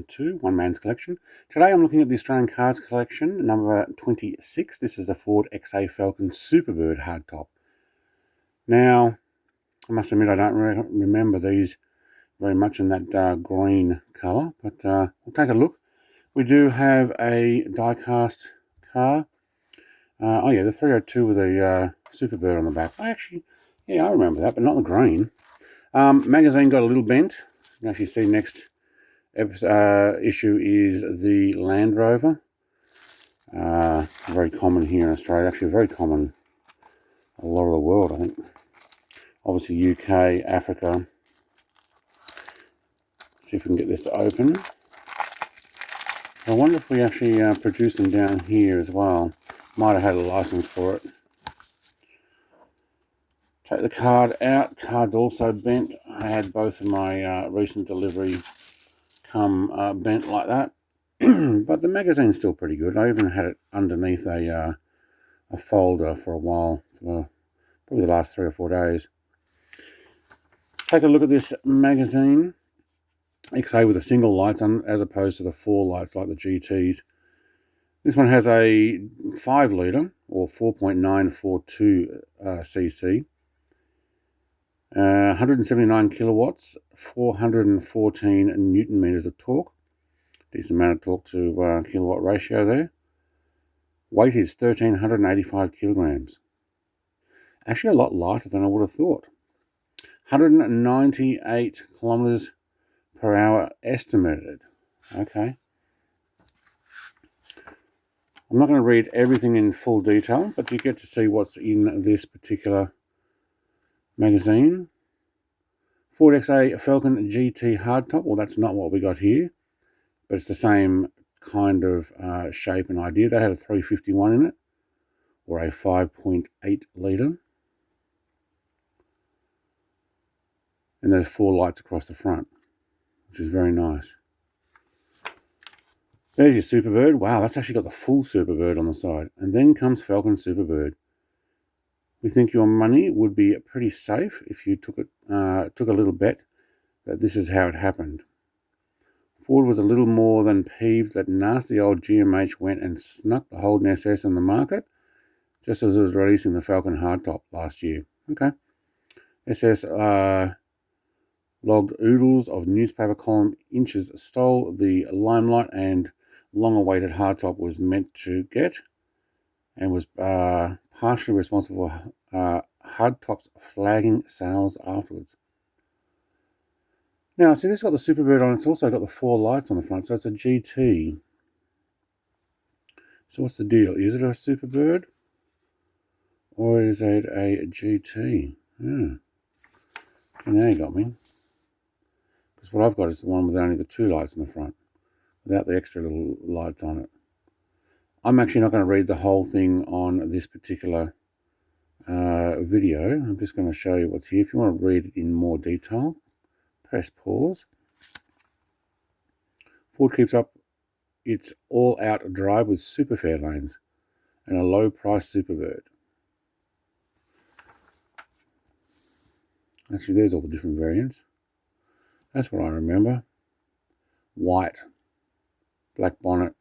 Season 2, One Man's Collection. Today I'm looking at the Australian Cars Collection, number 26. This is the Ford XA Falcon Superbird Hardtop. Now, I must admit I don't remember these very much in that green colour, but we'll take a look. We do have a die-cast car. The 302 with a Superbird on the back. I remember that, but not the green. Magazine got a little bent. You can actually see next issue is the Land Rover. Very common here in Australia, actually very common a lot of the world, I think. Obviously UK, Africa. See if we can get this to open. I wonder if we actually produce them down here as well. Might have had a license for it. Take the card out. Card's also bent. I had both of my recent delivery come bent like that. But the magazine's still pretty good. I even had it underneath a folder for a while, for probably the last 3 or 4 days. Take a look at this magazine. XA with a single light on, as opposed to the 4 lights like the GTs. This one has a 5 litre or 4.942 cc. 179 kilowatts, 414 newton meters of torque. Decent amount of torque to kilowatt ratio there. Weight is 1,385 kilograms. Actually a lot lighter than I would have thought. 198 kilometers per hour estimated. Okay. I'm not going to read everything in full detail, but you get to see what's in this particular magazine. Ford XA Falcon GT Hardtop. Well, that's not what we got here, but it's the same kind of shape and idea. That had a 351 in it, or a 5.8 litre. And there's 4 lights across the front, which is very nice. There's your Superbird. Wow, that's actually got the full Superbird on the side. And then comes Falcon Superbird. We think your money would be pretty safe if you took a little bet that this is how it happened. Ford was a little more than peeved that nasty old GMH went and snuck the Holden SS in the market just as it was releasing the Falcon Hardtop last year. Okay. SS logged oodles of newspaper column inches stole the limelight and long-awaited hardtop was meant to get, and was partially responsible for hardtop's flagging sales afterwards. Now, see, this has got the Superbird on. It's also got the 4 lights on the front, so it's a GT. So what's the deal? Is it a Superbird, or is it a GT? Yeah. Now you got me. Because what I've got is the one with only the 2 lights in the front, without the extra little lights on it. I'm actually not going to read the whole thing on this particular video. I'm just going to show you what's here. If you want to read it in more detail, press pause. Ford keeps up its all-out drive with super fair lanes and a low-price Superbird. Actually, there's all the different variants. That's what I remember. White, black bonnet,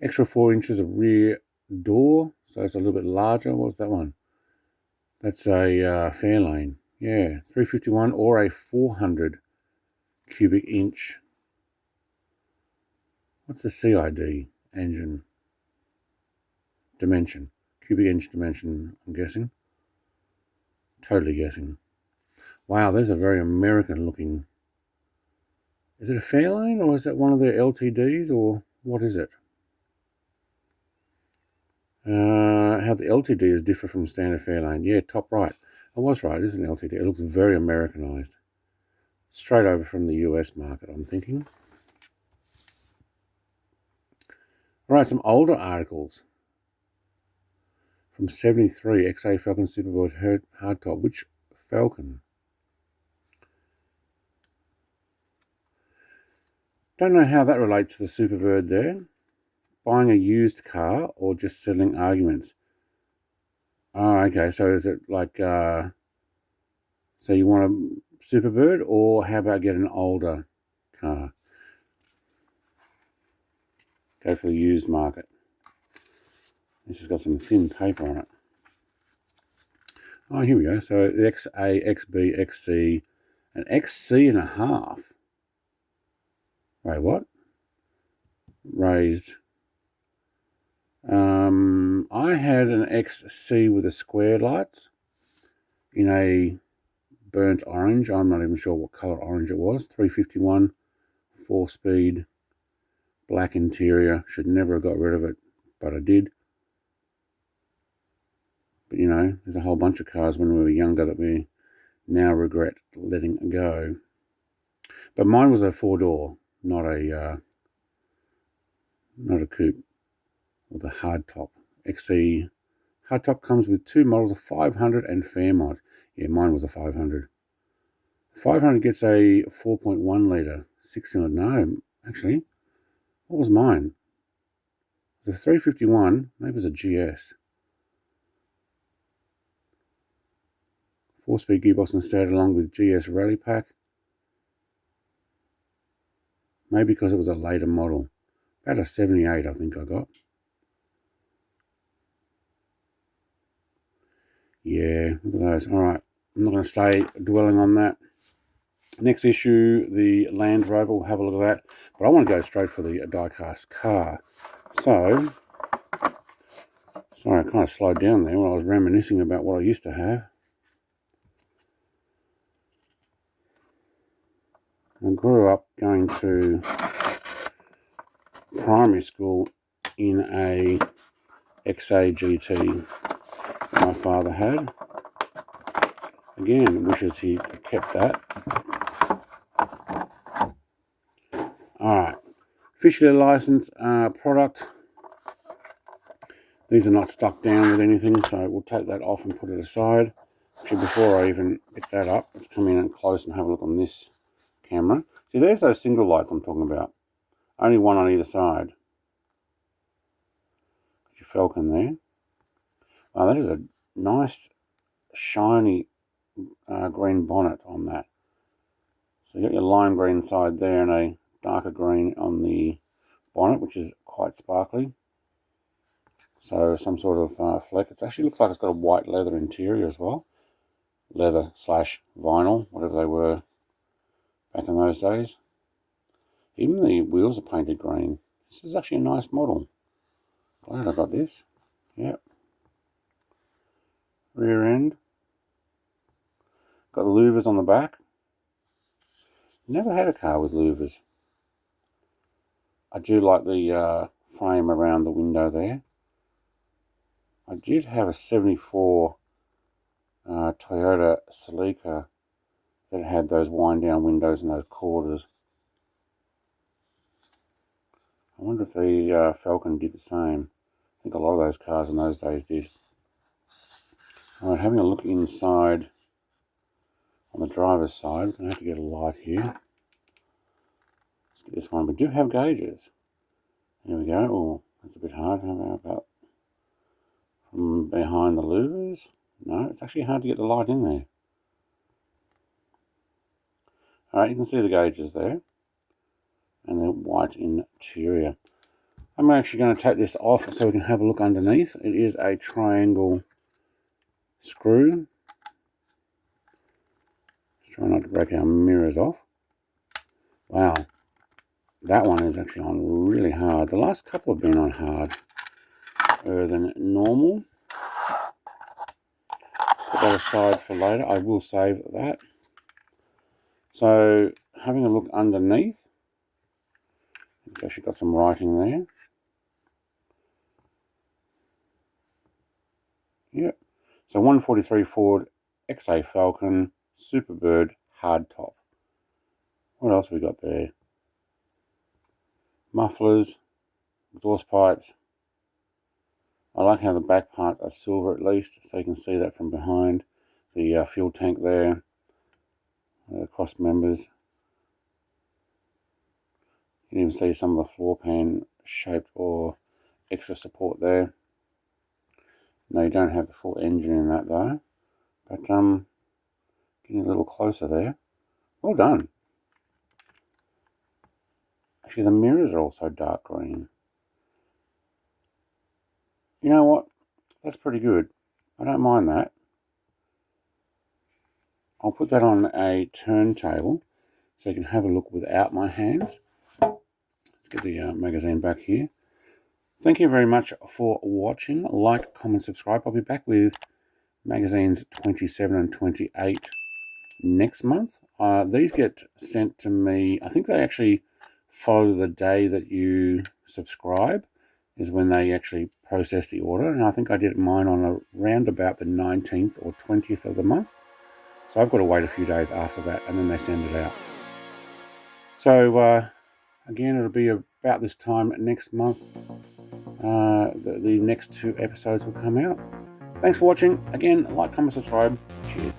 extra 4 inches of rear door, so it's a little bit larger. What's that one? That's a Fairlane. Yeah, 351 or a 400 cubic inch. What's the CID engine? Dimension. Cubic inch dimension, I'm guessing. Totally guessing. Wow, there's a very American looking. Is it a Fairlane or is that one of their LTDs or what is it? How the LTD is different from standard Fairlane. Yeah, top right. I was right, it is an LTD. It looks very Americanized. Straight over from the US market, I'm thinking. Alright, some older articles. From 73, XA Falcon Superbird Hardtop. Which Falcon? Don't know how that relates to the Superbird there. Buying a used car or just settling arguments? Oh, okay. So is it like, so you want to Superbird, or how about get an older car? Go for the used market. This has got some thin paper on it. Oh, here we go. So the XA, XB, XC, and XC and a half. Wait, what? Raised. I had an XC with a square lights in a burnt orange. I'm not even sure what colour orange it was. 351, 4-speed, black interior. Should never have got rid of it, but I did. But you know, there's a whole bunch of cars when we were younger that we now regret letting go. But mine was a 4-door, not a coupe, or the hardtop. XC hardtop comes with 2 models, a 500 and Fairmont. Yeah, mine was a 500. 500 gets a 4.1 litre 6-cylinder. No, actually, what was mine? It was a 351. Maybe it was a GS. 4-speed gearbox instead, along with GS Rally Pack. Maybe because it was a later model. About a 78, I think I got. Yeah, look at those. All right, I'm not going to stay dwelling on that. Next issue, the Land Rover. We'll have a look at that. But I want to go straight for the die-cast car. So, sorry, I kind of slowed down there when I was reminiscing about what I used to have. I grew up going to primary school in a XA GT my father had. Again, wishes he kept that. Alright, officially licensed product. These are not stuck down with anything, so we'll take that off and put it aside. Actually, before I even pick that up, let's come in close and have a look on this camera. See, there's those single lights I'm talking about. Only one on either side. Got your Falcon there. Wow, that is a nice, shiny green bonnet on that. So you got your lime green side there and a darker green on the bonnet, which is quite sparkly. So some sort of fleck. It actually looks like it's got a white leather interior as well. Leather / vinyl, whatever they were back in those days. Even the wheels are painted green. This is actually a nice model. Glad I got this. Yep. Rear end. Got the louvers on the back. Never had a car with louvers. I do like the frame around the window there. I did have a 74 Toyota Celica that had those wind down windows and those quarters. I wonder if the Falcon did the same. I think a lot of those cars in those days did. Alright, having a look inside on the driver's side. We're going to have to get a light here. Let's get this one. We do have gauges. There we go. Oh, that's a bit hard. How about from behind the louvers? No, it's actually hard to get the light in there. Alright, you can see the gauges there. And the white interior. I'm actually going to take this off so we can have a look underneath. It is a triangle screw. Let's try not to break our mirrors off. Wow, that one is actually on really hard. The last couple have been on harder than normal. Put that aside for later. I will save that. So, having a look underneath. It's actually got some writing there. Yep. So 143 Ford XA Falcon Superbird Hardtop. What else have we got there? Mufflers, exhaust pipes. I like how the back parts are silver at least, so you can see that from behind. The fuel tank there, cross members. You can even see some of the floor pan shaped or extra support there. No, you don't have the full engine in that though, but getting a little closer there. Well done. Actually, the mirrors are also dark green. You know what? That's pretty good. I don't mind that. I'll put that on a turntable so you can have a look without my hands. Let's get the magazine back here. Thank you very much for watching. Like, comment, subscribe. I'll be back with magazines 27 and 28 next month. These get sent to me. I think they actually follow the day that you subscribe is when they actually process the order. And I think I did mine on around about the 19th or 20th of the month. So I've got to wait a few days after that and then they send it out. So again, it'll be about this time next month. The next 2 episodes will come out. Thanks for watching. Again, like, comment, subscribe. Cheers.